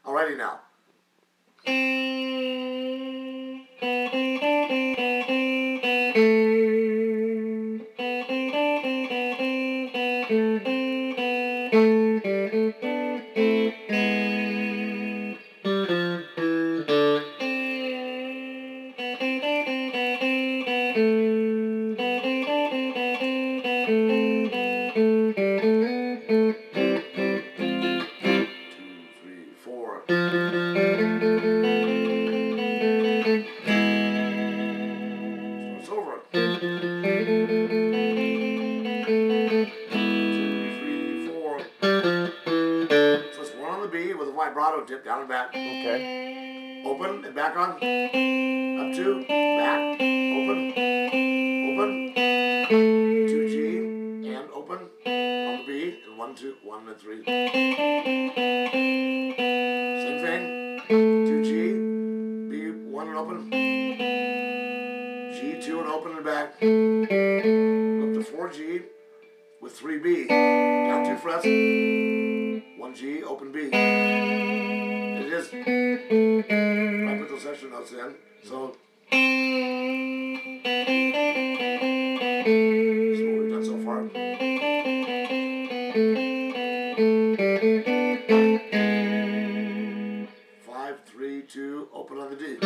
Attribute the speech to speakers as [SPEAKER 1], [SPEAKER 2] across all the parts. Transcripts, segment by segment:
[SPEAKER 1] Alrighty now. Vibrato dip down and back.
[SPEAKER 2] Okay.
[SPEAKER 1] Open and back on. Up two, back, open, open. 2G and open on the B and 1, 2, 1 and 3. Same thing. 2G, B 1 and open. G 2 and open and back. Up to 4G with 3B. Down 2 frets. 1G, open B. It is. I put those extra notes in. So that's what we've done so far. Five, 3, 2, open on the D.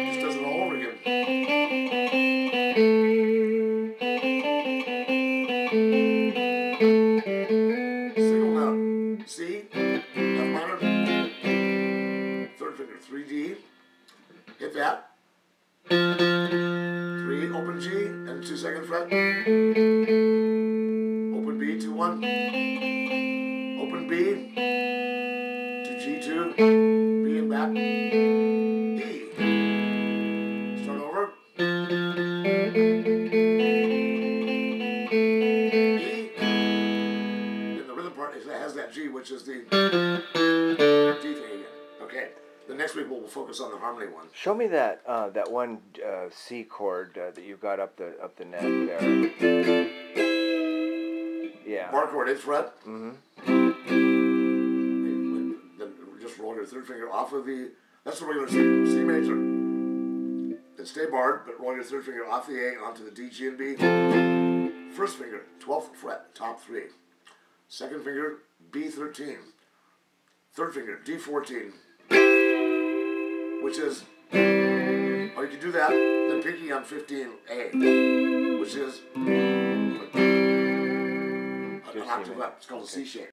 [SPEAKER 1] Just does it all over again. C, F minor, third finger, 3D, hit that, 3, open G, and 2 second fret, open B, 2, 1, open B, to G2, B and back, E, start over, it has that G, which is the D thing again. Okay. The next week we'll focus on the harmony one.
[SPEAKER 2] Show me that that one C chord that you got up the neck there. Yeah.
[SPEAKER 1] Bar chord, 8th fret.
[SPEAKER 2] Mm-hmm.
[SPEAKER 1] Then just roll your third finger off of the. That's the regular C major. Then stay barred, but roll your third finger off the A onto the D, G, and B. First finger, 12th fret, top 3. Second finger, B13. Third finger, D14. Which is, or you can do that, then pinky on 15A, which is an octave up. It's called a C shape.